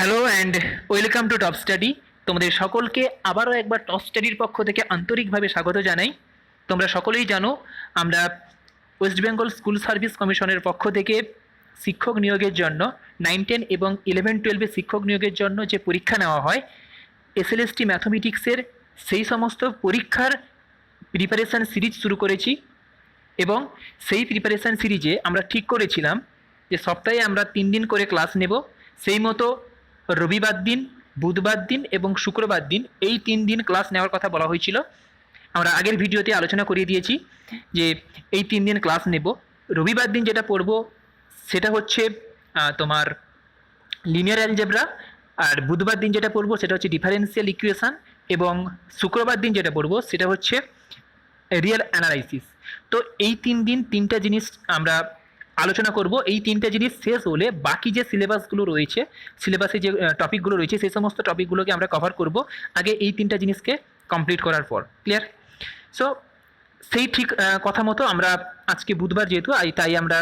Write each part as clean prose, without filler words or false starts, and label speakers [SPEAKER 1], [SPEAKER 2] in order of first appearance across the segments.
[SPEAKER 1] Hello and welcome to top study. তোমাদের সকলকে আবারও একবার টপ স্টাডির পক্ষ থেকে আন্তরিকভাবে স্বাগত জানাই। তোমরা সকলেই জানো আমরা ওয়েস্ট বেঙ্গল স্কুল সার্ভিস কমিশনের পক্ষ থেকে শিক্ষক নিয়োগের জন্য 9, 10 এবং 11, 12 শিক্ষক নিয়োগের জন্য যে পরীক্ষা নেওয়া হয় এসএলএসটি ম্যাথমেটিক্সের সেই সমস্ত পরীক্ষার প্রিপারেশান সিরিজ শুরু করেছি এবং সেই প্রিপারেশান সিরিজে আমরা ঠিক করেছিলাম যে সপ্তাহে আমরা 3 দিন করে ক্লাস নেব। সেই মতো রবিবার দিন, বুধবার দিন এবং শুক্রবার দিন এই 3 দিন ক্লাস নেওয়ার কথা বলা হয়েছিল। আমরা আগের ভিডিওতে আলোচনা করিয়ে দিয়েছি যে এই 3 দিন ক্লাস নেব। রবিবার দিন যেটা পড়ব সেটা হচ্ছে তোমার লিনিয়ার অ্যালজেব্রা, আর বুধবার দিন যেটা পড়ব সেটা হচ্ছে ডিফারেন্সিয়াল ইকুয়েশান, এবং শুক্রবার দিন যেটা পড়ব সেটা হচ্ছে রিয়েল অ্যানালাইসিস। তো এই 3 দিন 3টা জিনিস আমরা আলোচনা করব। এই 3টা জিনিস শেষ হলে বাকি যে সিলেবাসগুলো রয়েছে, সিলেবাসে যে টপিকগুলো রয়েছে সেই সমস্ত টপিকগুলোকে আমরা কভার করব আগে এই 3টা জিনিসকে কমপ্লিট করার পর। ক্লিয়ার? সো সেই ঠিক কথা মতো আমরা আজকে বুধবার যেহেতু তাই আমরা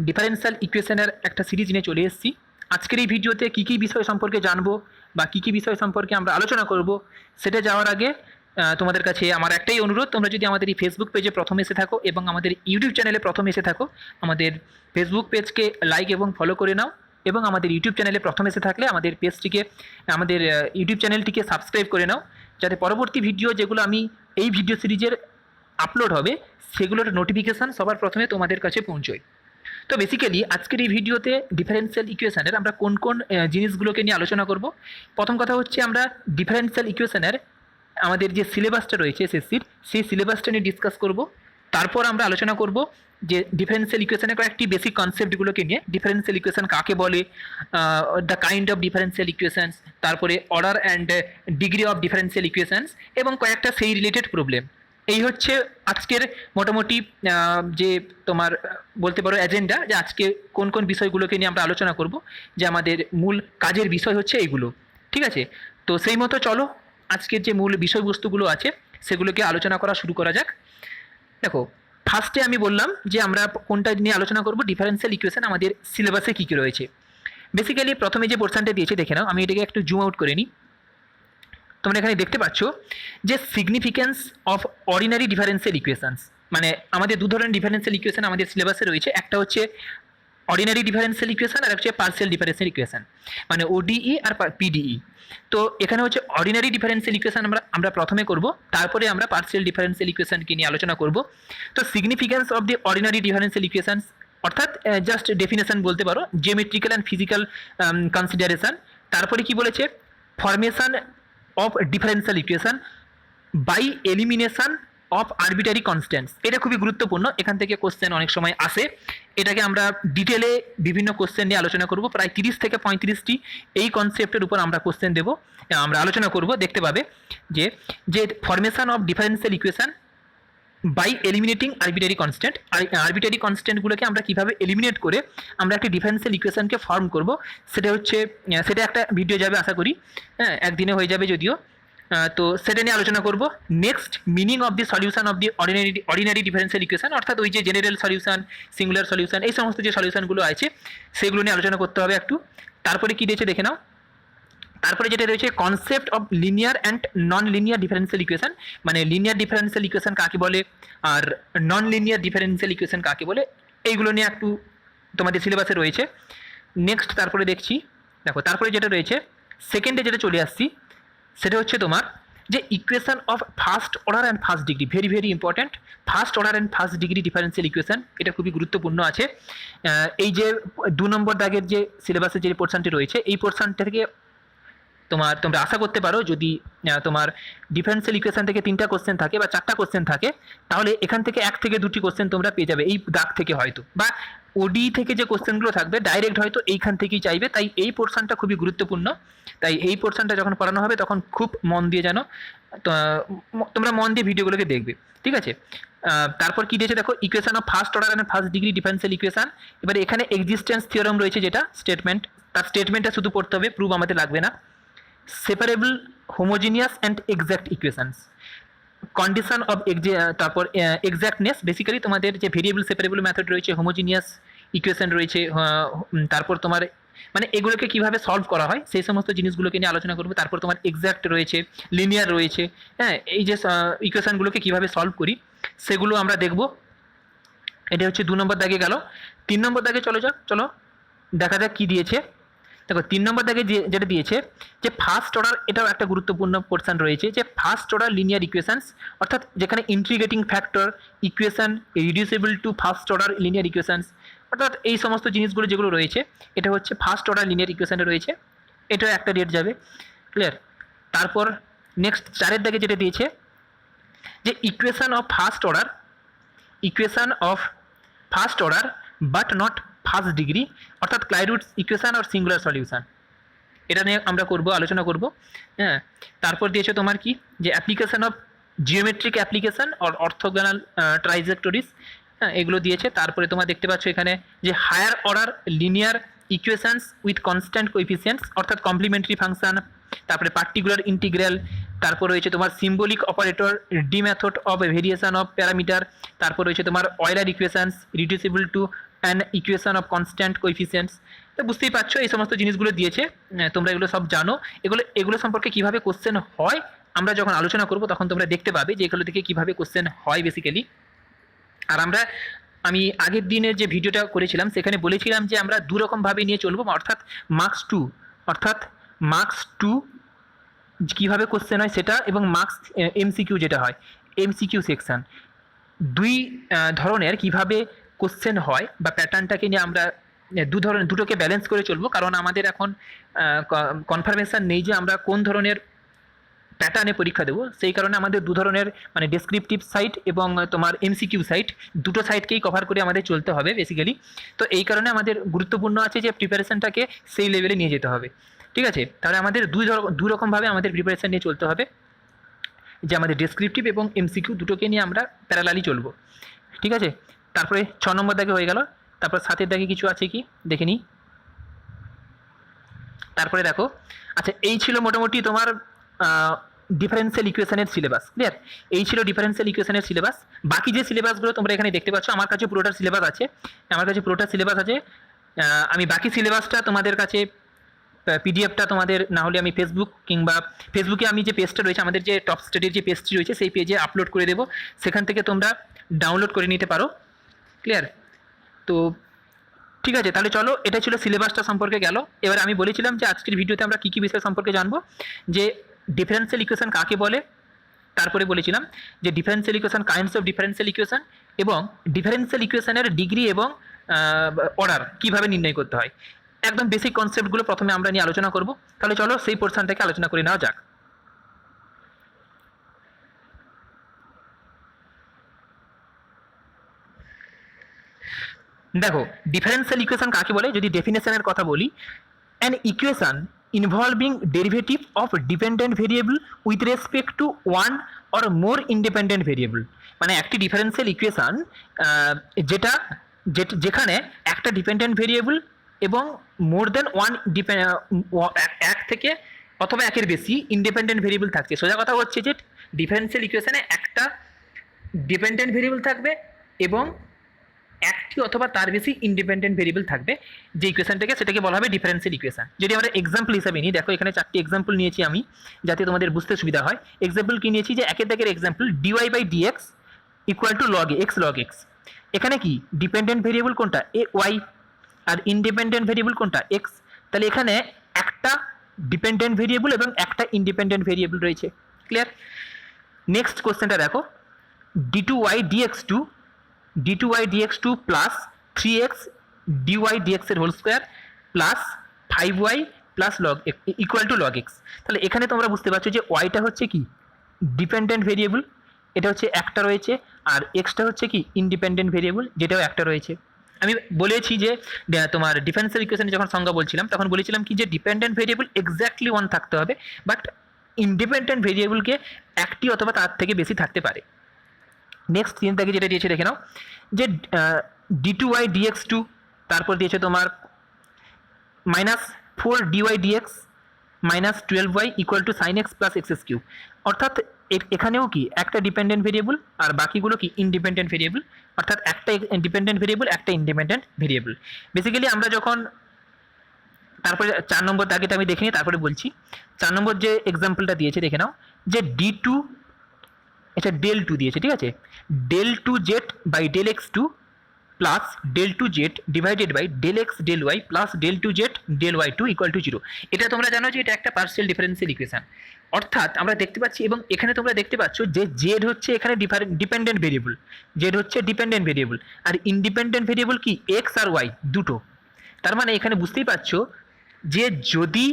[SPEAKER 1] ডিফারেন্সিয়াল ইকুয়েশনের একটা সিরিজ নিয়ে চলে এসেছি। আজকের এই ভিডিওতে কী কী বিষয় সম্পর্কে জানবো বা কী কী বিষয় সম্পর্কে আমরা আলোচনা করব সেটা যাওয়ার আগে তোমাদের কাছে আমার একটাই অনুরোধ, তোমরা যদি আমাদের এই ফেসবুক পেজে প্রথম এসে থাকো এবং আমাদের ইউটিউব চ্যানেলে প্রথম এসে থাকো, আমাদের ফেসবুক পেজকে লাইক এবং ফলো করে নাও, এবং আমাদের ইউটিউব চ্যানেলে প্রথম এসে থাকলে আমাদের পেজটিকে, আমাদের ইউটিউব চ্যানেলটিকে সাবস্ক্রাইব করে নাও, যাতে পরবর্তী ভিডিও যেগুলো আমি এই ভিডিও সিরিজের আপলোড হবে সেগুলোর নোটিফিকেশান সবার প্রথমে তোমাদের কাছে পৌঁছয়। তো বেসিক্যালি আজকের এই ভিডিওতে ডিফারেন্সিয়াল ইকুয়েশনের আমরা কোন কোন জিনিসগুলোকে নিয়ে আলোচনা করব। প্রথম কথা হচ্ছে আমরা ডিফারেন্সিয়াল ইকুয়েশনের আমাদের যে সিলেবাসটা রয়েছে এসএসসির সেই সিলেবাসটা নিয়ে ডিসকাস করব। তারপর আমরা আলোচনা করব যে ডিফারেন্সিয়াল ইকুয়েশনের কয়েকটি বেসিক কনসেপ্টগুলোকে নিয়ে, ডিফারেন্সিয়াল ইকুয়েশন কাকে বলে, the kind of differential equations, তারপরে order and degree of differential equations এবং কয়েকটা সেই রিলেটেড প্রবলেম। এই হচ্ছে আজকের মোটামুটি যে তোমার বলতে পারো এজেন্ডা, যে আজকে কোন কোন বিষয়গুলোকে নিয়ে আমরা আলোচনা করব, যে আমাদের মূল কাজের বিষয় হচ্ছে এইগুলো। ঠিক আছে? তো সেই মতো চলো আজকের যে মূল বিষয়বস্তুগুলো আছে সেগুলোকে আলোচনা করা শুরু করা যাক। দেখো, ফার্স্টে আমি বললাম যে আমরা কোনটা নিয়ে আলোচনা করব, ডিফারেন্সিয়াল ইকুয়েশন আমাদের সিলেবাসে কী কী রয়েছে। বেসিক্যালি প্রথমে যে পোর্শনটা দিয়েছে দেখে নাও, আমি এটাকে একটু জুম আউট করে নিই। তোমরা এখানে দেখতে পাচ্ছ যে significance of ordinary differential equations, মানে আমাদের দু ধরনের ডিফারেন্সিয়াল ইকুয়েশন আমাদের সিলেবাসে রয়েছে। একটা হচ্ছে অর্ডিনারি ডিফারেন্সিয়াল ইকুয়েশন আর হচ্ছে পার্সিয়াল ডিফারেন্সিয়াল ইকুয়েশন, মানে ওডিই আর পিডিই। তো এখানে হচ্ছে অর্ডিনারি ডিফারেন্সিয়াল ইকুয়েশন আমরা প্রথমে করব, তারপরে আমরা পার্সিয়াল ডিফারেন্সিয়াল ইকুয়েশনকে নিয়ে আলোচনা করব। তো significance of the ordinary differential equations অর্থাৎ জাস্ট ডেফিনেশন বলতে পারো, জিওমেট্রিক্যাল অ্যান্ড ফিজিক্যাল কনসিডারেশন। তারপরে কি বলেছে, formation of differential equation by elimination of arbitrary constants. এটা খুবই গুরুত্বপূর্ণ, এখান থেকে কোশ্চেন অনেক সময় আসে। এটাকে আমরা ডিটেলে বিভিন্ন কোশ্চেন নিয়ে আলোচনা করব, প্রায় 30 থেকে 35টি এই কনসেপ্টের উপর আমরা কোশ্চেন দেবো, আমরা আলোচনা করব। দেখতে পাবে যে যে formation of differential equation by eliminating arbitrary constant, arbitrary কনস্ট্যান্টগুলোকে আমরা কীভাবে এলিমিনেট করে আমরা একটি ডিফারেন্সিয়াল ইকুয়েশনকে ফর্ম করব, সেটা হচ্ছে সেটা একটা ভিডিও যাবে আশা করি, হ্যাঁ একদিনে হয়ে যাবে যদিও। তো সেটা নিয়ে আলোচনা করব। Next, meaning of the solution of the ordinary differential equation, অর্থাৎ ওই যে জেনারেল সলিউশন, সিঙ্গুলার সলিউশন, এই সমস্ত যে সলিউশনগুলো আছে সেগুলো নিয়ে আলোচনা করতে হবে একটু। তারপরে কী দিয়েছে দেখে নাও, তারপরে যেটা রয়েছে concept of linear and non linear differential equation, মানে লিনিয়ার ডিফারেন্সিয়াল ইকুয়েশন কাকে বলে আর নন লিনিয়ার ডিফারেন্সিয়াল ইকুয়েশন কাকে বলে, এইগুলো নিয়ে একটু তোমাদের সিলেবাসে রয়েছে। নেক্সট তারপরে দেখছি, দেখো তারপরে যেটা রয়েছে সেকেন্ডে যেটা চলে আসছি সেটা হচ্ছে তোমার যে equation of first order and first degree, very very important. First order and first degree differential equation, এটা খুবই গুরুত্বপূর্ণ আছে। এই যে 2 নম্বর দাগের যে সিলেবাসের যে পোর্শনটি রয়েছে এই পোর্শনটা থেকে তোমরা আশা করতে পারো, যদি তোমার ডিফারেন্সিয়াল ইকুয়েশন থেকে 3টা কোশ্চেন থাকে বা 4টা কোশ্চেন থাকে, তাহলে এখান থেকে 1 থেকে 2টি কোশ্চেন তোমরা পেয়ে যাবে এই দাগ থেকে, হয়তো বা ওডি থেকে যে কোশ্চেনগুলো থাকবে ডাইরেক্ট হয়তো এইখান থেকেই চাইবে। তাই এই পোর্শনটা খুবই গুরুত্বপূর্ণ, তাই এই পোর্শনটা যখন পড়ানো হবে তখন খুব মন দিয়ে জানো, তোমরা মন দিয়ে ভিডিওগুলোকে দেখবে, ঠিক আছে? তারপর কি দিয়েছে দেখো, equation of first order and first degree differential equation. এবারে এখানে এক্সিস্টেন্স থিওরাম রয়েছে, যেটা স্টেটমেন্ট, তার স্টেটমেন্টটা শুধু পড়তে হবে, প্রুফ আমাদের লাগবে না। Separable homogeneous and exact equations, condition of তারপর এক্স্যাক্টনেস, বেসিক্যালি তোমাদের যে ভেরিয়েবল সেপারেবল মেথড রয়েছে, হোমোজিনিয়াস ইকুয়েশন রয়েছে, তারপর তোমার মানে এগুলোকে কিভাবে সলভ করা হয় সেই সমস্ত জিনিসগুলোকে নিয়ে আলোচনা করবো। তারপর তোমার এক্সাক্ট রয়েছে, লিনিয়ার রয়েছে, হ্যাঁ, এই যে ইকুয়েশনগুলোকে কিভাবে সলভ করি সেগুলো আমরা দেখব। এটা হচ্ছে 2 নম্বর দাগে গেল। 3 নম্বর দাগে চলো দেখা যাক কি দিয়েছে। দেখো 3 নম্বর দাগে যেটা দিয়েছে যে ফার্স্ট অর্ডার, এটাও একটা গুরুত্বপূর্ণ পোর্শন রয়েছে, যে ফার্স্ট অর্ডার লিনিয়ার ইকুয়েশনস, অর্থাৎ যেখানে integrating factor equation reducible to first order linear equations, অর্থাৎ এই সমস্ত জিনিসগুলো যেগুলো রয়েছে এটা হচ্ছে ফার্স্ট অর্ডার লিনিয়ার ইকুয়েশনে রয়েছে। এটাও একটা রেট যাবে, ক্লিয়ার। তারপর নেক্সট 4 দাগে যেটা দিয়েছে যে equation of first order but not first degree, অর্থাৎ ক্লাইরুটস ইকুয়েশন আর সিঙ্গুলার সলিউশন, এটা নিয়ে আমরা আলোচনা করব। হ্যাঁ, তারপর দিয়েছে তোমার কি যে application of geometric application or orthogonal trajectories, হ্যাঁ, এগুলো দিয়েছে। তারপরে তোমার দেখতে পাচ্ছ এখানে যে higher order linear equations with constant coefficients, অর্থাৎ কমপ্লিমেন্টারি ফাংশন, তারপরে পার্টিকুলার ইন্টিগ্রাল, তারপর রয়েছে তোমার symbolic operator, D method of variation of parameter, তারপর রয়েছে তোমার Euler equations reducible to an equation of constant coefficients. তো বুঝতেই পারছো এই সমস্ত জিনিসগুলো দিয়েছে, তোমরা এগুলো সব জানো। এগুলো সম্পর্কে কিভাবে কোশ্চেন হয় আমরা যখন আলোচনা করব তখন তোমরা দেখতে পাবে যে এগুলো থেকে কিভাবে কোশ্চেন হয় বেসিক্যালি। আর আমি আগের দিনের যে ভিডিওটা করেছিলাম সেখানে বলেছিলাম যে আমরা দু রকমভাবে নিয়ে চলবো, অর্থাৎ মার্কস টু কীভাবে কোশ্চেন হয় সেটা, এবং মার্কস এমসিকিউ যেটা হয় এমসিকিউ সেকশন, দুই ধরনের কিভাবে কোশ্চেন হয় বা প্যাটার্নটাকে নিয়ে আমরা দুটোকে ব্যালেন্স করে চলবো। কারণ আমাদের এখন কনফার্মেশন নেই যে আমরা কোন ধরনের প্যাটার্নে পরীক্ষা দেবো, সেই কারণে আমাদের দু ধরনের মানে ডেসক্রিপটিভ সাইট এবং তোমার এমসিকিউ সাইট, দুটো সাইটকেই কভার করে আমাদের চলতে হবে বেসিক্যালি। তো এই কারণে আমাদের গুরুত্বপূর্ণ আছে যে প্রিপারেশনটাকে সেই লেভেলে নিয়ে যেতে হবে, ঠিক আছে। তাহলে আমাদের দুই রকমভাবে আমাদের প্রিপারেশন নিয়ে চলতে হবে, যে আমাদের ডেসক্রিপটিভ এবং এমসিকিউ দুটোকে নিয়ে আমরা প্যারালালি চলবো, ঠিক আছে। তারপরে 6 নম্বর দাগে হয়ে গেল। তারপর 7 দাগে কিছু আছে কি দেখে নিই। তারপরে দেখো, আচ্ছা এই ছিল মোটামুটি তোমার ডিফারেন্সিয়াল ইকুয়েশনের সিলেবাস, ক্লিয়ার। এই ছিল ডিফারেন্সিয়াল ইকুয়েশনের সিলেবাস। বাকি যে সিলেবাসগুলো তোমরা এখানে দেখতে পাচ্ছ আমার কাছে পুরোটা সিলেবাস আছে, আমি বাকি সিলেবাসটা তোমাদের কাছে পিডিএফটা তোমাদের না হলে আমি ফেসবুকে আমি যে পেজটা রয়েছে আমাদের যে টপ স্টাডির যে পেজটি রয়েছে সেই পেজে আপলোড করে দেবো, সেখান থেকে তোমরা ডাউনলোড করে নিতে পারো, ক্লিয়ার। তো ঠিক আছে, তাহলে চলো, এটা ছিল সিলেবাসটা সম্পর্কে গেল। এবার আমি বলেছিলাম যে আজকের ভিডিওতে আমরা কী কী বিষয় সম্পর্কে জানবো, যে ডিফারেন্সিয়াল ইকুয়েশন কাকে বলে, তারপরে বলেছিলাম যে differential equation, kinds of differential equation, এবং ডিফারেন্সিয়াল ইকুয়েশনের ডিগ্রি এবং অর্ডার কীভাবে নির্ণয় করতে হয়। একদম বেসিক কনসেপ্টগুলো প্রথমে আমরা নিয়ে আলোচনা করব। তাহলে চলো সেই পোর্শনটাকে আলোচনা করে নেওয়া যাক। দেখো ডিফারেন্সিয়াল ইকুয়েশন কাকে বলে, যদি ডেফিনেশনের কথা বলি, an equation involving derivative of dependent variable with respect two one or more independent variable, মানে একটি ডিফারেন্সিয়াল ইকুয়েশন যেখানে একটা ডিপেন্ডেন্ট ভেরিয়েবল এবং মোর দেন ওয়ান এক থেকে অথবা একের বেশি ইন্ডিপেন্ডেন্ট ভেরিয়েবল থাকছে। সোজা কথা হচ্ছে যে ডিফারেন্সিয়াল ইকুয়েশনে একটা ডিপেন্ডেন্ট ভেরিয়েবল থাকবে এবং একটি অথবা তার বেশি ইন্ডিপেন্ডেন্ট ভেরিয়েবল থাকবে, যে ইকুয়েশনটাকে সেটাকে বলা হবে ডিফারেন্সিয়াল ইকুয়েশন। যদি আমরা এক্সাম্পল হিসাবে নিই, দেখো এখানে 4টি এক্সাম্পল নিয়েছি আমি যাতে তোমাদের বুঝতে সুবিধা হয়। এক্সাম্পল কি নিয়েছি, যে একের দাগের example D Y by D X equal to log X log X. এখানে কি ডিপেন্ডেন্ট ভেরিয়েবল কোনটা, এ ওয়াই, আর ইন্ডিপেন্ডেন্ট ভেরিয়েবল কোনটা, এক্স। তাহলে এখানে একটা ডিপেন্ডেন্ট ভেরিয়েবল এবং একটা ইন্ডিপেন্ডেন্ট ভেরিয়েবল রয়েছে, ক্লিয়ার। নেক্সট কোশ্চেনটা দেখো, d2y dx2 plus 3x dy dx এর whole square plus 5y plus log equal to log X. তাহলে এখানে তোমরা বুঝতে পারছো যে ওয়াইটা হচ্ছে কি ডিপেন্ডেন্ট ভেরিয়েবল, এটা হচ্ছে একটা রয়েছে, আর এক্সটা হচ্ছে কি ইন্ডিপেন্ডেন্ট ভেরিয়েবল, যেটাও একটা রয়েছে। আমি বলেছি যে তোমার ডিফারেন্সিয়াল ইকুয়েশনে যখন সংজ্ঞা বলছিলাম তখন বলেছিলাম কি যে ডিপেন্ডেন্ট ভেরিয়েবল এক্স্যাক্টলি ওয়ান থাকতে হবে, বাট ইন্ডিপেন্ডেন্ট ভেরিয়েবলকে একটি অথবা তার থেকে বেশি থাকতে পারে। নেক্সট 3 দাগে যেটা দিয়েছে দেখে নাও, যে d2y dx2, তারপর দিয়েছে তোমার -4 dy dx minus 12y equal to sine X plus X cube. অর্থাৎ এখানেও কি একটা ডিপেন্ডেন্ট ভেরিয়েবল আর বাকিগুলো কি ইন্ডিপেন্ডেন্ট ভেরিয়েবল, অর্থাৎ একটা ডিপেন্ডেন্ট ভেরিয়েবল একটা ইন্ডিপেন্ডেন্ট ভেরিয়েবল। বেসিক্যালি আমরা যখন তারপরে 4 নম্বর দাগেটা আমি দেখে নিই, তারপরে বলছি। 4 নম্বর যে এক্সাম্পলটা দিয়েছে দেখে নাও, যে d2 এটা ডেল 2 দিয়েছে, ঠিক আছে, del 2z by del x2 plus del 2z divided by del x del y plus del 2z del y2 equal to 0। এটা তোমরা জানো যে এটা একটা পার্শিয়াল ডিফারেন্সিয়াল ইকুয়েশন। অর্থাৎ আমরা দেখতে পাচ্ছি, এবং এখানে তোমরা দেখতে পাচ্ছ যে জেড হচ্ছে এখানে ডিপেন্ডেন্ট ভেরিয়েবল, জেড হচ্ছে ডিপেন্ডেন্ট ভেরিয়েবল, আর ইন্ডিপেন্ডেন্ট ভেরিয়েবল কি এক্স আর ওয়াই দুটো। তার মানে এখানে বুঝতেই পারছো যে যদি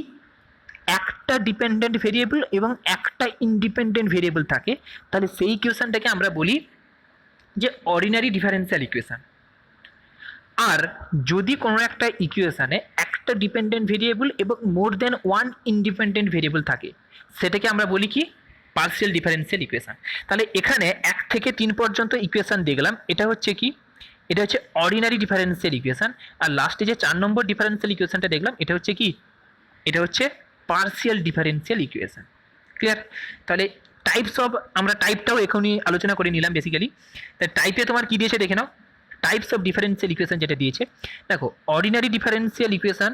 [SPEAKER 1] একটা ডিপেন্ডেন্ট ভেরিয়েবল এবং একটা ইন্ডিপেন্ডেন্ট ভেরিয়েবল থাকে, তাহলে সেই ইকুয়েশনটাকে আমরা বলি যে অর্ডিনারি ডিফারেন্সিয়াল ইকুয়েশন। আর যদি কোনো একটা ইকুয়েশনে একটা ডিপেন্ডেন্ট ভেরিয়েবল এবং মোর দেন ওয়ান ইন্ডিপেন্ডেন্ট ভেরিয়েবল থাকে, সেটাকে আমরা বলি কি পার্শিয়াল ডিফারেন্সিয়াল ইকুয়েশন। তাহলে এখানে 1 থেকে 3 পর্যন্ত ইকুয়েশন দেখলাম, এটা হচ্ছে কি, এটা হচ্ছে অর্ডিনারি ডিফারেন্সিয়াল ইকুয়েশন। আর লাস্টে যে 4 নম্বর ডিফারেন্সিয়াল ইকুয়েশনটা দেখলাম, এটা হচ্ছে কি, এটা হচ্ছে পার্শিয়াল ডিফারেন্সিয়াল ইকুয়েশন। ক্লিয়ার? তাহলে টাইপস অফ, আমরা টাইপটাও এখনই আলোচনা করে নিলাম বেসিক্যালি। তাই টাইপে তোমার কি দিয়েছে দেখে নাও, টাইপস অফ ডিফারেন্সিয়াল ইকুয়েশন যেটা দিয়েছে। দেখো, অর্ডিনারি ডিফারেন্সিয়াল ইকুয়েশন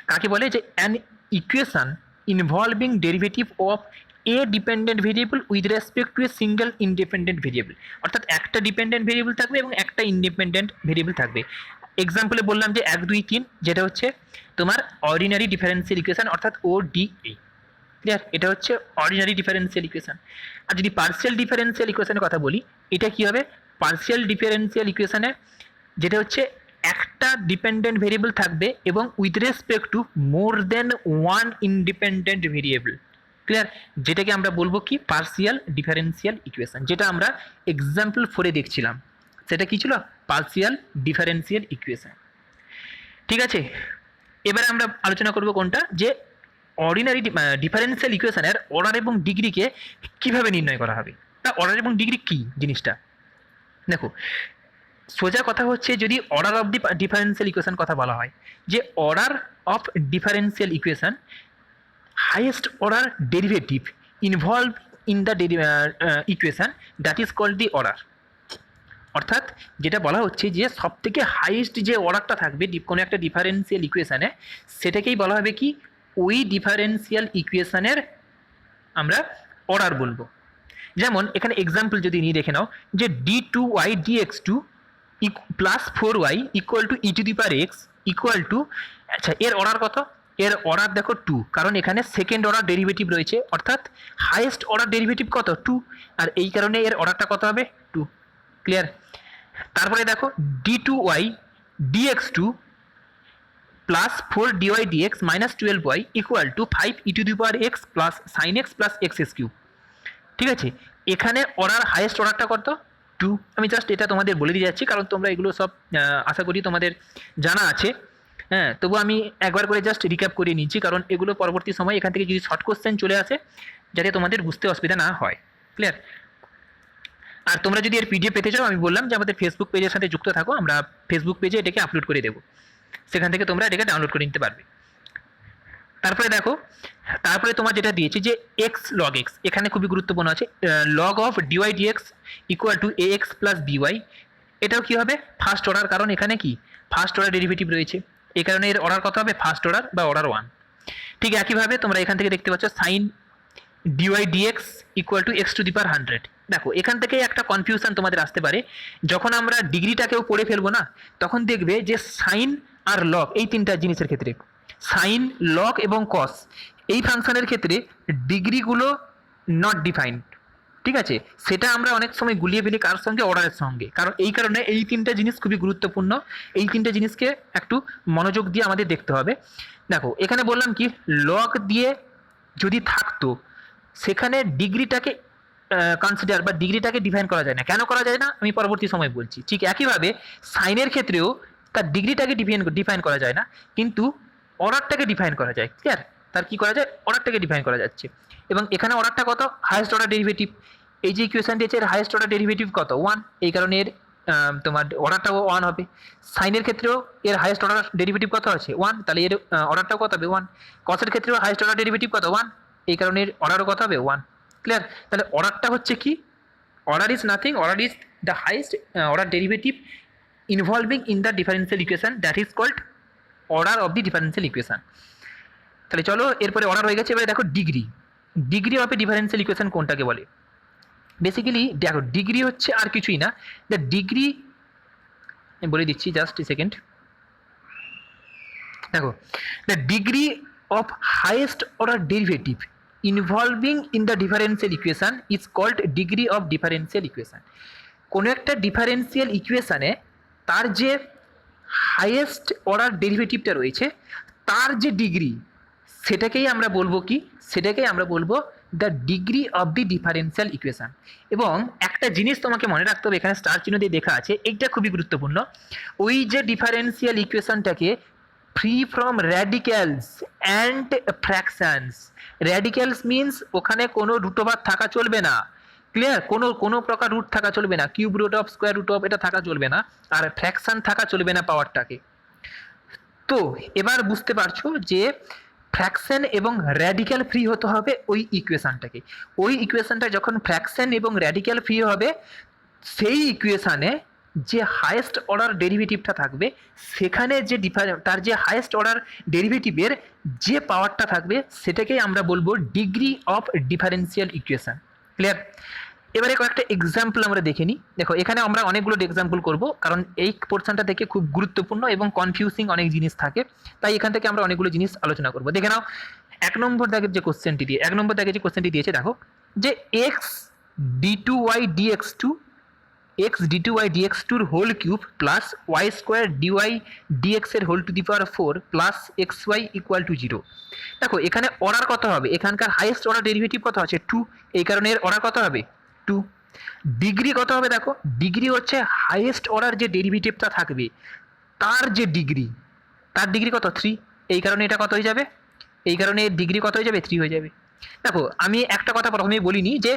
[SPEAKER 1] কাকে বলে, যে an equation involving derivative of A dependent variable with respect two a single independent variable. অর্থাৎ একটা ডিপেন্ডেন্ট ভেরিয়েবল থাকবে এবং একটা ইন্ডিপেন্ডেন্ট ভেরিয়েবল থাকবে। এক্সাম্পলে বললাম যে 1 2 3, যেটা হচ্ছে তোমার অর্ডিনারি ডিফারেন্সিয়াল ইকুয়েশন, অর্থাৎ ODE। ক্লিয়ার? এটা হচ্ছে অর্ডিনারি ডিফারেন্সিয়াল ইকুয়েশন। আর যদি পার্শিয়াল ডিফারেন্সিয়াল ইকুয়েশনের কথা বলি, এটা কি হবে, পার্শিয়াল ডিফারেন্সিয়াল ইকুয়েশনে যেটা হচ্ছে একটা ডিপেন্ডেন্ট ভেরিয়েবল থাকবে এবং with respect to more than one independent variable. Clear? যেটাকে আমরা বলবো কি পার্শিয়াল ডিফারেন্সিয়াল ইকুয়েশন, যেটা আমরা এক্সাম্পল 4-এ দেখছিলাম। সেটা কি ছিল, পার্শিয়াল ডিফারেন্সিয়াল ইকুয়েশন। ঠিক আছে, এবারে আমরা আলোচনা করব কোনটা, যে অর্ডিনারি ডিফারেন্সিয়াল ইকুয়েশনের অর্ডার এবং ডিগ্রিকে কিভাবে নির্ণয় করা হবে। তা অর্ডার এবং ডিগ্রি কি জিনিসটা, দেখো সোজা কথা হচ্ছে, যদি order of the differential equation কথা বলা হয়, যে order of differential equation highest order derivative involve in the equation, that is called the order. অর্থাৎ যেটা বলা হচ্ছে যে সব থেকে হাইয়েস্ট যে অর্ডারটা থাকবে কোনো একটা ডিফারেন্সিয়াল ইকুয়েশনে, সেটাকেই বলা হবে কি ওই ডিফারেন্সিয়াল ইকুয়েশনের আমরা অর্ডার বলবো। যেমন এখানে এক্সাম্পল যদি নিয়ে দেখে নাও, যে d2y dx2 plus 4y equal to E to the power x equal to, আচ্ছা এর অর্ডার কত, এর অর্ডার দেখো 2, কারণ এখানে সেকেন্ড অর্ডার ডেরিভেটিভ রয়েছে, অর্থাৎ হাইয়েস্ট অর্ডার ডেরিভেটিভ কত 2, আর এই কারণে এর অর্ডারটা কত হবে 2। ক্লিয়ার? তারপরে দেখো d2y dx2 plus 4 dy dx minus 12y equal two 5 E to the power x plus sign X plus X cube. ঠিক আছে, এখানে অর্ডার হাইয়েস্ট অর্ডারটা কত 2। আমি জাস্ট এটা তোমাদের বলে দিয়ে যাচ্ছি, কারণ তোমরা এগুলো সব আশা করি তোমাদের জানা আছে। হ্যাঁ, তবু আমি একবার করে জাস্ট রিক্যাপ করে নিচ্ছি, কারণ এগুলো পরবর্তী সময় এখান থেকে যদি শর্ট কোশ্চেন চলে আসে, যাতে তোমাদের বুঝতে অসুবিধা না হয়। ক্লিয়ার? আর তোমরা যদি এর পিডিএফ পেতে চাও, আমি বললাম যে আমাদের ফেসবুক পেজের সাথে যুক্ত থাকো, আমরা ফেসবুক পেজে এটাকে আপলোড করে দেবো, সেখান থেকে তোমরা এটাকে ডাউনলোড করে নিতে পারবে। তারপরে দেখো, তারপরে তোমার যেটা দিয়েছে যে এক্স লগ এক্স, এখানে খুবই গুরুত্বপূর্ণ আছে, log of D Y dx equal to A X plus B Y. এটাও কি হবে ফার্স্ট অর্ডার, কারণ এখানে কি ফার্স্ট অর্ডার ডেরিভেটিভ রয়েছে, এই কারণে এর অর্ডার কত হবে ফার্স্ট অর্ডার বা অর্ডার 1। ঠিক একইভাবে তোমরা এখান থেকে দেখতে পাচ্ছ sine dy dx equal to X to the power 100। দেখো এখান থেকে একটা কনফিউশন তোমাদের আসতে পারে, যখন আমরা ডিগ্রিটাকেও পড়ে ফেলবো না, তখন দেখবে যে সাইন আর লগ এই তিনটা জিনিসের ক্ষেত্রে, সাইন লগ এবং কস এই ফাংশনের ক্ষেত্রে ডিগ্রিগুলো নট ডিফাইন্ড। ঠিক আছে, সেটা আমরা অনেক সময় গুলিয়ে ফেলি কার সঙ্গে, অর্ডারের সঙ্গে, কারণ এই কারণে এই তিনটা জিনিস খুবই গুরুত্বপূর্ণ, এই তিনটা জিনিসকে একটু মনোযোগ দিয়ে আমাদের দেখতে হবে। দেখো এখানে বললাম কি লগ দিয়ে যদি থাকতো, সেখানে ডিগ্রিটাকে কনসিডার বা ডিগ্রিটাকে ডিফাইন করা যায় না। কেন করা যায় না আমি পরবর্তী সময় বলছি। ঠিক একইভাবে সাইনের ক্ষেত্রেও তার ডিগ্রিটাকে ডিফাইন করা যায় না, কিন্তু অর্ডারটাকে ডিফাইন করা যায়। ক্লিয়ার? তার কি করা যায়, অর্ডারটাকে ডিফাইন করা যাচ্ছে। এবং এখানে অর্ডারটা কত, হাইয়েস্ট অর্ডার ডেরিভেটিভ, এই যে ইকুয়েশন দিয়েছে এর হাইয়েস্ট অর্ডার ডেরিভেটিভ কত 1, এই কারণে এর তোমার অর্ডারটাও 1 হবে। সাইনের ক্ষেত্রেও এর হাইয়েস্ট অর্ডার ডেরিভেটিভ কত আছে 1, তাহলে এর অর্ডারটাও কত হবে 1। কসের ক্ষেত্রেও হাইয়েস্ট অর্ডার ডেরিভেটিভ কত 1, এই কারণে এর অর্ডারও কত হবে 1। ক্লিয়ার? তাহলে অর্ডারটা হচ্ছে কি, order is nothing, order is the highest order derivative involving in the differential equation, that is called order of the differential equation. তাহলে চলো এরপরে অর্ডার হয়ে গেছে, এবারে দেখো degree. Degree of a differential equation কোনটাকে বলে? বেসিক্যালি দেখো ডিগ্রি হচ্ছে আর কিছুই না, দ্য ডিগ্রি, আমি বলে দিচ্ছি জাস্ট এ সেকেন্ড। দেখো the degree of highest order derivative involving in the differential equation is called degree of differential equation. কোনো একটা ডিফারেন্সিয়াল ইকুয়েশানে তার যে হাইয়েস্ট অর্ডার ডেরিভেটিভটা রয়েছে তার যে ডিগ্রি, সেটাকেই আমরা বলবো কি? সেটাকেই আমরা বলবো the degree of the differential equation. এবং একটা জিনিস তোমাকে মনে রাখতে হবে, এখানে স্টার চিহ্ন দিয়ে দেখা আছে, এইটা খুবই গুরুত্বপূর্ণ। ওই যে ডিফারেন্সিয়াল ইকুয়েশনটাকে free from radicals and fractions, radicals means ওখানে কোনো রুট ওভার থাকা চলবে না, ক্লিয়ার? কোনো প্রকার রুট থাকা চলবে না, cube root of, square root of এটা থাকা চলবে না, আর ফ্র্যাকশন থাকা চলবে না পাওয়ারটাকে। তো এবার বুঝতে পারছো যে ফ্র্যাকশন এবং র্যাডিক্যাল ফ্রি হতে হবে ওই ইকুয়েশনটাকে। ওই ইকুয়েশনটা যখন ফ্র্যাকশন এবং র্যাডিক্যাল ফ্রি হবে, সেই ইকুয়েশনে যে হাইয়েস্ট অর্ডার ডেরিভেটিভটা থাকবে, সেখানে যে তার যে হাইয়েস্ট অর্ডার ডেরিভেটিভের যে পাওয়ারটা থাকবে, সেটাকেই আমরা বলবো degree of differential equation. Clear? এবারে কয়েকটা এক্সাম্পল আমরা দেখে নিই। দেখো এখানে আমরা অনেকগুলো এক্সাম্পল করব, কারণ এই পোর্শনটা থেকে খুব গুরুত্বপূর্ণ এবং কনফিউজিং অনেক জিনিস থাকে, তাই এখান থেকে আমরা অনেকগুলো জিনিস আলোচনা করব। দেখে নাও এক নম্বর দাগের যে কোশ্চেনটি দিয়েছে, দেখো যে X D two Y dx two, X D two Y dx টুর whole cube plus Y square dy dx এর whole to the power 4 plus X Y equal to 0। দেখো এখানে অর্ডার কত হবে? এখানকার হাইয়েস্ট অর্ডার ডেরিভেটিভ কত আছে? 2, এই কারণে এর অর্ডার কত হবে? 2। ডিগ্রি কত হবে? দেখো ডিগ্রি হচ্ছে হাইয়েস্ট অর্ডার যে ডেরিভেটিভটা থাকবে তার যে ডিগ্রি, তার ডিগ্রি কত? 3, এই কারণে এটা কত হয়ে যাবে? এই কারণে এর ডিগ্রি কত হয়ে যাবে? 3 হয়ে যাবে। দেখো আমি একটা কথা প্রথমেই বলিনি যে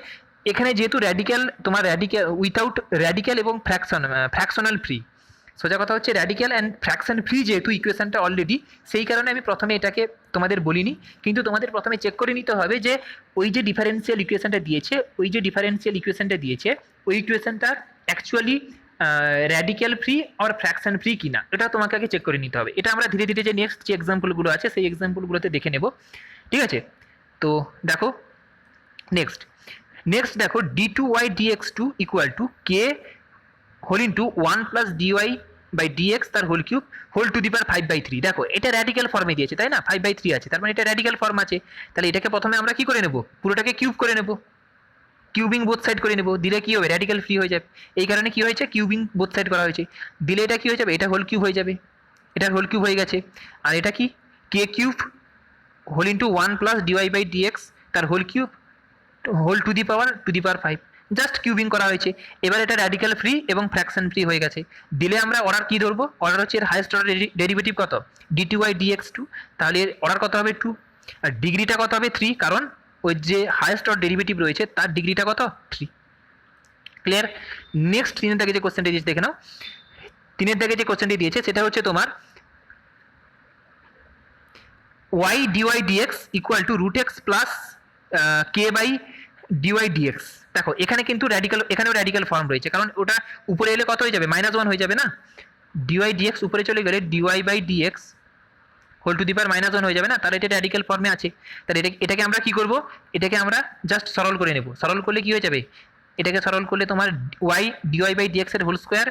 [SPEAKER 1] এখানে যেহেতু র্যাডিক্যাল, তোমার র্যাডিক্যাল উইথাউট র্যাডিক্যাল এবং ফ্র্যাকশনাল ফ্রি, সোজা কথা হচ্ছে র্যাডিক্যাল অ্যান্ড ফ্র্যাকশন ফ্রি যেহেতু ইকুয়েশনটা অলরেডি, সেই কারণে আমি প্রথমে এটাকে তোমাদের বলিনি। কিন্তু তোমাদের প্রথমে চেক করে নিতে হবে যে ওই যে ডিফারেন্সিয়াল ইকুয়েশনটা দিয়েছে, ওই ইকুয়েশনটা অ্যাকচুয়ালি র্যাডিক্যাল ফ্রি আর ফ্র্যাকশন ফ্রি কিনা, এটা তোমাকে আগে চেক করে নিতে হবে। এটা আমরা ধীরে ধীরে যে নেক্সট যে এক্সাম্পলগুলো আছে সেই এক্সাম্পলগুলোতে দেখে নেব, ঠিক আছে? তো দেখো নেক্সট দেখো D two Y dx two equal to K whole into 1 plus dy by dx তার whole cube whole to the power 5/3। দেখো এটা র্যাডিক্যাল ফর্মে দিয়েছে, তাই না? 5/3 আছে, তার মানে এটা র্যাডিক্যাল ফর্ম আছে। তাহলে এটাকে প্রথমে আমরা কি করে নেব? পুরোটাকে কিউব করে নেব, কিউবিং বোথ সাইড করে নেব, দিলে কি হবে? র্যাডিক্যাল ফ্রি হয়ে যাবে। এই কারণে কি হয়েছে? কিউবিং বোথ সাইড করা হয়েছে, দিলে এটা কি হয়ে যাবে? এটা হোল কিউব হয়ে যাবে, এটার হোল কিউব হয়ে গেছে। আর এটা কি? K cube whole into 1 plus dy by dx তার whole cube whole to the power 5, just cubing করা হয়েছে। এবার এটা র্যাডিক্যাল ফ্রি এবং ফ্র্যাকশন ফ্রি হয়ে গেছে। দিলে আমরা অর্ডার কি ধরবো? অর্ডার হচ্ছে এর হাইয়েস্ট অর্ডার ডেরিভেটিভ কত? D two Y dx two, তাহলে এর অর্ডার কত হবে? 2। আর ডিগ্রিটা কত হবে? 3, কারণ ওই যে হাইয়েস্ট অর্ডার ডেরিভেটিভ রয়েছে তার ডিগ্রিটা কত? 3। ক্লিয়ার? নেক্সট 3 দাগে যে কোশ্চেনটি দিয়েছে দেখে নাও। 3 দাগে যে কোশ্চেনটি দিয়েছে সেটা হচ্ছে তোমার Y d y dx equal to root x plus k by d y d x. দেখো এখানে কিন্তু এখানেও র্যাডিক্যাল ফর্ম রয়েছে, কারণ ওটা উপরে এলে কত হয়ে যাবে? -1 হয়ে যাবে না? ডিওয়াই ডিএক্স উপরে চলে গেলে dy by dx whole to the power -1 হয়ে যাবে না? তাহলে এটা র্যাডিক্যাল ফর্মে আছে। তাহলে এটাকে আমরা কি করব? এটাকে আমরা জাস্ট সরল করে নেব। সরল করলে কি হয়ে যাবে? এটাকে সরল করলে তোমার ওয়াই ডিওয়াই বাই ডিএক্স এর whole square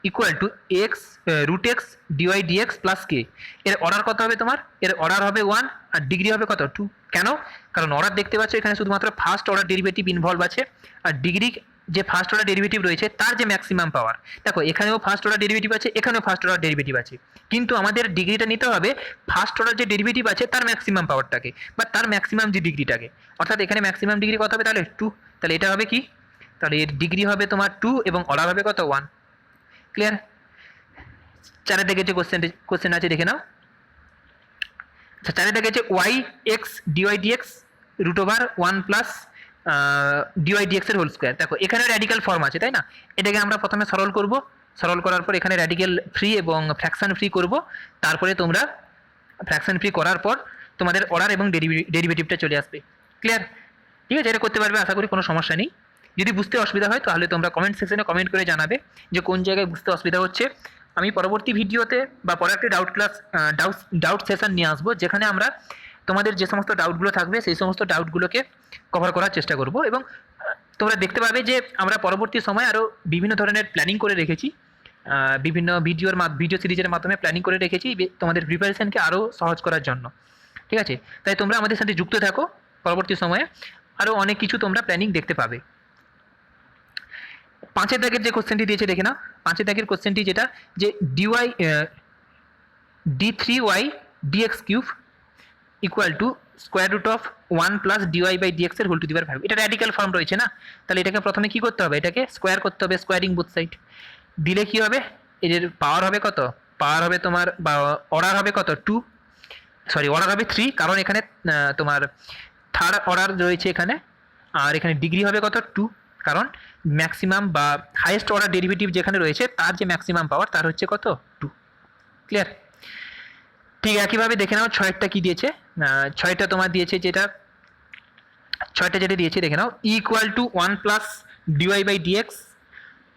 [SPEAKER 1] equal to X root X dy dx plus K. এর অর্ডার কত হবে তোমার? এর অর্ডার হবে 1 আর ডিগ্রি হবে কত? 2। কেন? কারণ অর্ডার দেখতে পাচ্ছ এখানে শুধুমাত্র ফার্স্ট অর্ডার ডেরিভেটিভ ইনভলভ আছে, আর ডিগ্রি যে ফার্স্ট অর্ডার ডেরিভেটিভ রয়েছে তার যে ম্যাক্সিমাম পাওয়ার। দেখো এখানেও ফার্স্ট অর্ডার ডেরিভেটিভ আছে, এখানেও ফার্স্ট অর্ডার ডেরিভেটিভ আছে, কিন্তু আমাদের ডিগ্রিটা নিতে হবে ফার্স্ট অর্ডার যে ডেরিভেটিভ আছে তার ম্যাক্সিমাম পাওয়ারটাকে বা তার ম্যাক্সিমাম যে ডিগ্রিটাকে। অর্থাৎ এখানে ম্যাক্সিমাম ডিগ্রি কত হবে? তাহলে 2। তাহলে এটা হবে কি? তাহলে এর ডিগ্রি হবে তোমার 2 এবং অর্ডার হবে কত? 1। ক্লিয়ার? 4 দাগে যে কোশ্চেন আছে দেখে নাও। আচ্ছা 4 দাগে আছে y x dy d x root over 1 plus d y dx এর হোল স্কোয়ার। দেখো এখানে র্যাডিক্যাল ফর্ম আছে, তাই না? এটাকে আমরা প্রথমে সরল করব, সরল করার পর এখানে র্যাডিক্যাল ফ্রি এবং ফ্র্যাকশন ফ্রি করব। তারপরে তোমরা ফ্র্যাকশন ফ্রি করার পর তোমাদের অর্ডার এবং ডেরিভেটিভটা চলে আসবে। ক্লিয়ার? ঠিক আছে, এটা করতে পারবে, আশা করি কোনো সমস্যা নেই। যদি বুঝতে অসুবিধা হয় তাহলে তোমরা কমেন্ট সেকশনে কমেন্ট করে জানাবে যে কোন জায়গায় বুঝতে অসুবিধা হচ্ছে। আমি পরবর্তী ভিডিওতে বা পরে একটা ডাউট সেশন নিয়ে আসবো, যেখানে আমরা তোমাদের যে সমস্ত ডাউটগুলো থাকবে সেই সমস্ত ডাউটগুলোকে কভার করার চেষ্টা করব। এবং তোমরা দেখতে পাবে যে আমরা পরবর্তী সময় আরও বিভিন্ন ধরনের প্ল্যানিং করে রেখেছি, বিভিন্ন ভিডিও সিরিজের মাধ্যমে প্ল্যানিং করে রেখেছি তোমাদের প্রিপারেশনকে আরও সহজ করার জন্য। ঠিক আছে, তাই তোমরা আমাদের সাথে যুক্ত থাকো, পরবর্তী সময়ে আরও অনেক কিছু তোমরা প্ল্যানিং দেখতে পাবে। 5 দাগের যে কোশ্চেনটি দিয়েছে দেখে নাও। 5 দাগের কোশ্চেনটি যেটা, যে d3y dx cube equal to square root of 1 plus dy by dx এর হোল টু দি পাওয়ার 5। এটা র্যাডিক্যাল ফর্ম রয়েছে না, তাহলে এটাকে প্রথমে কি করতে হবে, এটাকে স্কোয়ার করতে হবে, স্কোয়ারিং বোথ সাইড। দিলে কি হবে, এর পাওয়ার হবে কত, পাওয়ার হবে তোমার, বা অর্ডার হবে কত, অর্ডার হবে 3, কারণ এখানে তোমার থার্ড অর্ডার রয়েছে এখানে। আর এখানে ডিগ্রি হবে কত, 2, কারণ ম্যাক্সিমাম বা হাইয়েস্ট অর্ডার ডেরিভেটিভ যেখানে রয়েছে তার যে ম্যাক্সিমাম পাওয়ার তার হচ্ছে কত, 2। ক্লিয়ার? ঠিক একইভাবে দেখে নাও 6টা কি দিয়েছে। 6টা তোমার দিয়েছে যেটা, 6টা যেটা দিয়েছে দেখে নাও, equal to 1 plus dy by dx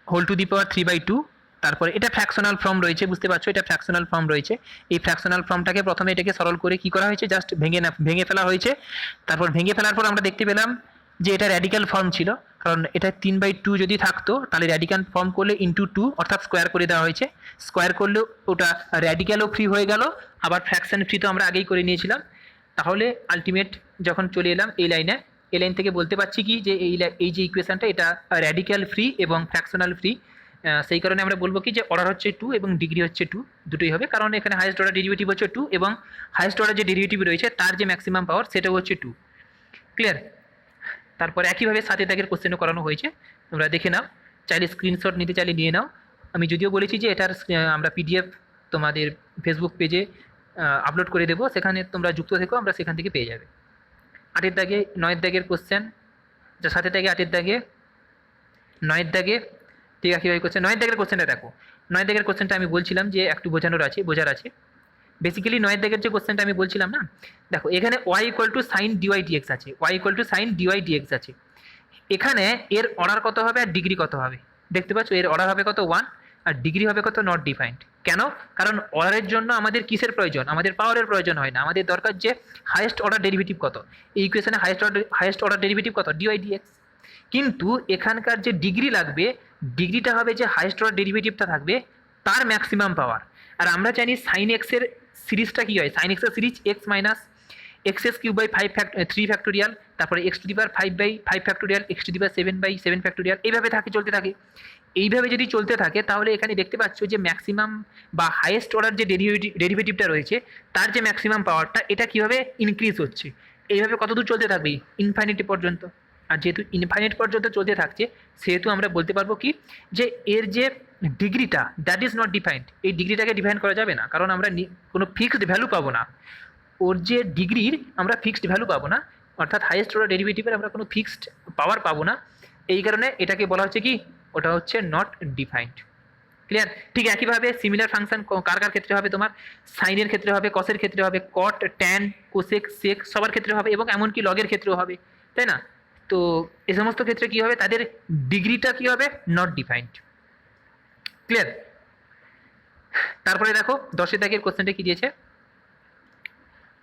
[SPEAKER 1] whole to the power 3/2। তারপরে এটা ফ্র্যাকশনাল ফর্ম রয়েছে, বুঝতে পারছো, এটা ফ্র্যাকশনাল ফর্ম রয়েছে। এই ফ্র্যাকশনাল ফর্মটাকে প্রথমে এটাকে সরল করে কি করা হয়েছে, জাস্ট ভেঙে ফেলা হয়েছে। তারপর ভেঙে ফেলার পর আমরা দেখতে পেলাম যে এটা র্যাডিক্যাল ফর্ম ছিল, কারণ এটা 3/2 যদি থাকতো তাহলে র্যাডিক্যাল ফর্ম করলে ইন্টু 2 অর্থাৎ স্কোয়ার করে দেওয়া হয়েছে। স্কোয়ার করলে ওটা র্যাডিক্যালও ফ্রি হয়ে গেল, আবার ফ্র্যাকশন ফ্রি তো আমরা আগেই করে নিয়েছিলাম। তাহলে আলটিমেট যখন চলে এলাম এই লাইনে, এই লাইন থেকে বলতে পারছি কি যে এই যে ইকুয়েশনটা এটা র্যাডিক্যাল ফ্রি এবং ফ্র্যাকশনাল ফ্রি। সেই কারণে আমরা বলবো কি যে অর্ডার হচ্ছে 2 এবং ডিগ্রি হচ্ছে 2, দুটোই হবে, কারণ এখানে হাইয়েস্ট অর্ডার ডেরিভেটিভ হচ্ছে 2 এবং হাইয়েস্ট অর্ডার যে ডেরিভেটিভ রয়েছে তার যে ম্যাক্সিমাম পাওয়ার সেটাও হচ্ছে 2। ক্লিয়ার? তারপর একইভাবে 7 দাগের কোশ্চেনও করানো হয়েছে, তোমরা দেখে নাও, চাইলে স্ক্রিনশট নিতে চাইলে নিয়ে নাও। আমি যদিও বলেছি যে এটার আমরা পিডিএফ তোমাদের ফেসবুক পেজে আপলোড করে দেবো, সেখানে তোমরা যুক্ত থেকো, আমরা সেখান থেকে পেয়ে যাবে। 8 দাগে 9 দাগের কোশ্চেন, যা 7 দাগে 8 দাগে 9 দাগে, ঠিক আছে কীভাবে কোশ্চেন। 9 দাগের কোশ্চেনটা দেখো, 9 দাগের কোশ্চেনটা আমি বলছিলাম যে একটু বোঝার আছে। বেসিক্যালি 9 দাগের যে কোশ্চেনটা আমি বলছিলাম না, দেখো এখানে y equal to sine dy d x আছে, y equal to sine dy d x আছে। এখানে এর অর্ডার কত হবে আর ডিগ্রি কত হবে, দেখতে পাচ্ছ, এর অর্ডার হবে কত, 1, আর ডিগ্রি হবে কত, নট ডিফাইন্ড। কেন? কারণ অর্ডারের জন্য আমাদের কিসের প্রয়োজন, আমাদের পাওয়ারের প্রয়োজন হয় না, আমাদের দরকার যে হাইয়েস্ট অর্ডার ডেরিভেটিভ কত। এই ইকুয়েশনে হাইয়েস্ট অর্ডার ডেরিভেটিভ কত, ডিওয়াই ডিএক্স। কিন্তু এখানকার যে ডিগ্রি লাগবে, ডিগ্রিটা হবে যে হাইয়েস্ট অর্ডার ডেরিভেটিভটা থাকবে তার ম্যাক্সিমাম পাওয়ার। আর আমরা জানি সাইন এক্সের সিরিজটা কী হয়, সাইন এক্সের series X minus X cube by 3 factorial, তারপরে X to the power 5/5 factorial, X to the power 7/7 factorial, এইভাবে চলতে থাকে। এইভাবে যদি চলতে থাকে তাহলে এখানে দেখতে পাচ্ছ যে ম্যাক্সিমাম বা হাইয়েস্ট অর্ডার যে ডেরিভেটিভটা রয়েছে তার যে ম্যাক্সিমাম পাওয়ারটা, এটা কীভাবে ইনক্রিজ হচ্ছে, এইভাবে কতদূর চলতে থাকবে, ইনফাইনিটি পর্যন্ত। আর যেহেতু ইনফাইনিট পর্যন্ত চলতে থাকছে, সেহেতু আমরা বলতে পারবো কি যে এর যে ডিগ্রিটা, দ্যাট ইজ নট ডিফাইন্ড। এই ডিগ্রিটাকে ডিফাইন করা যাবে না, কারণ আমরা কোনো ফিক্সড ভ্যালু পাবো না। ওর যে ডিগ্রির আমরা ফিক্সড ভ্যালু পাবো না, অর্থাৎ হাইয়েস্ট অর্ডার ডেরিভেটিভের আমরা কোনো ফিক্সড পাওয়ার পাবো না। এই কারণে এটাকে বলা হচ্ছে কি, ওটা হচ্ছে নট ডিফাইন্ড। ক্লিয়ার? ঠিক একইভাবে সিমিলার ফাংশন কার ক্ষেত্রে হবে, তোমার সাইনের ক্ষেত্রে হবে, কসের ক্ষেত্রে হবে, কট, ট্যান, কোসেক, সেক সবার ক্ষেত্রে হবে, এবং এমনকি লগের ক্ষেত্রেও হবে, তাই না? তো এই সমস্ত ক্ষেত্রে কী হবে, তাদের ডিগ্রিটা কী হবে, নট ডিফাইন্ড। ক্লিয়ার? তারপরে দেখো 10 দাগের কোশ্চেনটা কী দিয়েছে।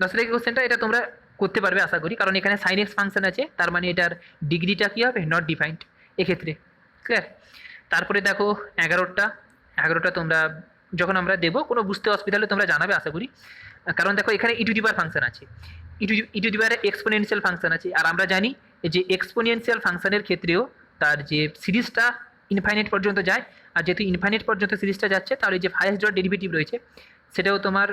[SPEAKER 1] 10 দাগের কোশ্চেনটা এটা তোমরা করতে পারবে আশা করি, কারণ এখানে সাইন এক্স ফাংশন আছে, তার মানে এটার ডিগ্রিটা কী হবে, নট ডিফাইন্ড এক্ষেত্রে। ক্লিয়ার? তারপরে দেখো 11টা তোমরা যখন আমরা দেবো, কোনো বুঝতে অসুবিধা হলে তোমরা জানাবে আশা করি। কারণ দেখো এখানে ই টু দি পাওয়ার ফাংশন আছে, E to the power exponential function আছে। আর আমরা জানি যে এক্সপোনেনশিয়াল ফাংশনের ক্ষেত্রেও তার যে সিরিজটা ইনফাইনাইট পর্যন্ত যায়, আর যেহেতু ইনফাইনাইট পর্যন্ত সিরিজটা যাচ্ছে, তাহলে যে হাইয়েস্ট অর্ডার ডেরিভেটিভ রয়েছে সেটাও তোমার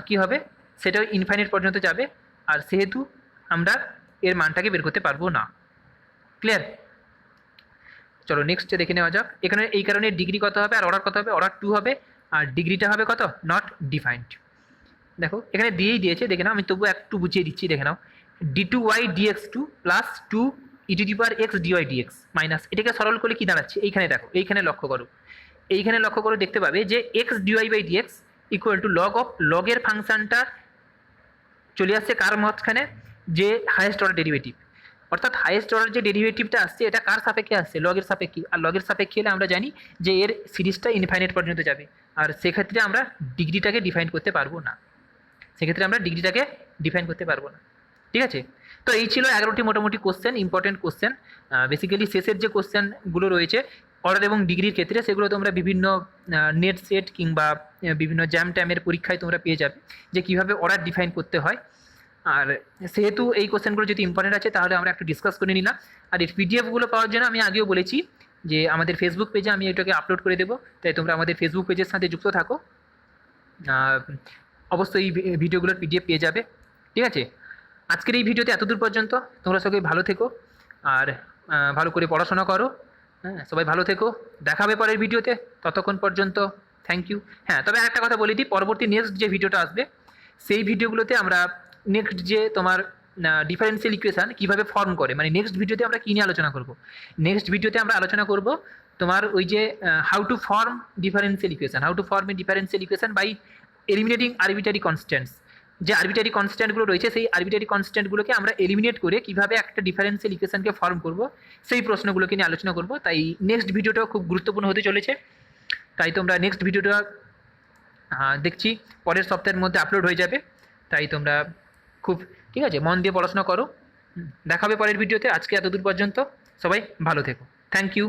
[SPEAKER 1] কি হবে, সেটাও ইনফাইনাইট পর্যন্ত যাবে, আর সেহেতু আমরা এর মানটাকে বের করতে পারবো না। ক্লিয়ার? চলো নেক্সট দেখে নেওয়া যাক। এখানে এই কারণে ডিগ্রি কত হবে আর অর্ডার কত হবে, অর্ডার 2 হবে, আর ডিগ্রিটা হবে কত, নট ডিফাইন্ড। দেখো এখানে দিয়েই দিয়েছে, দেখে নাও, আমি তবু একটু বুঝিয়ে দিচ্ছি, দেখে নাও, d2y dx2 plus 2 e two the power x dy dx minus, এটাকে সরল করলে কি দাঁড়াচ্ছে, এইখানে দেখো, এইখানে লক্ষ্য করো, দেখতে পাবে যে x dy by dx equal to লগের ফাংশনটা চলে আসছে কার মাঝখানে, যে হাইয়েস্ট অর্ডার ডেরিভেটিভ, অর্থাৎ হাইয়েস্ট অর্ডার যে ডেরিভেটিভটা আসছে এটা কার সাপেক্ষে আসছে, লগের সাপেক্ষে। আর লগের সাপেক্ষে হলে আমরা জানি যে এর সিরিজটা ইনফাইনাইট পর্যন্ত যাবে, আর সেক্ষেত্রে আমরা ডিগ্রিটাকে ডিফাইন করতে পারবো না, ঠিক আছে। তো এই ছিল 11টি মোটামুটি কোশ্চেন, ইম্পর্টেন্ট কোশ্চেন। বেসিক্যালি শেষের যে কোশ্চেনগুলো রয়েছে অর্ডার এবং ডিগ্রির ক্ষেত্রে, সেগুলো তোমরা বিভিন্ন নেট সেট কিংবা বিভিন্ন জ্যাম ট্যামের পরীক্ষায় তোমরা পেয়ে যাবে যে কীভাবে অর্ডার ডিফাইন করতে হয়। আর সেহেতু এই কোশ্চেনগুলো যদি ইম্পর্টেন্ট আছে তাহলে আমরা একটু ডিসকাস করে নিলাম। আর এই পিডিএফগুলো পাওয়ার জন্য আমি আগেও বলেছি যে আমাদের ফেসবুক পেজে আমি এটাকে আপলোড করে দেবো, তাই তোমরা আমাদের ফেসবুক পেজের সাথে যুক্ত থাকো, অবশ্যই এই ভিডিওগুলোর পিডিএফ পেয়ে যাবে, ঠিক আছে। আজকের এই ভিডিওতে এতদূর পর্যন্ত। তোমরা সবাই ভালো থেকো আর ভালো করে পড়াশোনা করো। হ্যাঁ, সবাই ভালো থেকো, দেখা হবে পরের ভিডিওতে। ততক্ষণ পর্যন্ত থ্যাংক ইউ। হ্যাঁ, তবে একটা কথা বলে দিই, পরবর্তী নেক্সট যে ভিডিওটা আসবে সেই ভিডিওগুলোতে আমরা নেক্সট যে তোমার ডিফারেন্সিয়াল ইকুয়েশান কীভাবে ফর্ম করে, মানে নেক্সট ভিডিওতে আমরা কী নিয়ে আলোচনা করব। নেক্সট ভিডিওতে আমরা আলোচনা করব তোমার ওই যে how to form differential equation by eliminating arbitrary constants. যে আরবিটারি কনস্ট্যান্টগুলো রয়েছে সেই আরবিটারি কনস্ট্যান্টগুলোকে আমরা এলিমিনেট করে কীভাবে একটা ডিফারেন্সিয়াল ইকুয়েশানকে ফর্ম করব সেই প্রশ্নগুলোকে নিয়ে আলোচনা করব। তাই নেক্সট ভিডিওটাও খুব গুরুত্বপূর্ণ হতে চলেছে, তাই তোমরা নেক্সট ভিডিওটা দেখছি পরের সপ্তাহের মধ্যে আপলোড হয়ে যাবে, তাই তোমরা খুব ঠিক আছে মন দিয়ে পড়াশোনা করো। দেখাবে পরের ভিডিওতে। আজকে এতদূর পর্যন্ত, সবাই ভালো থেকো, থ্যাংক ইউ।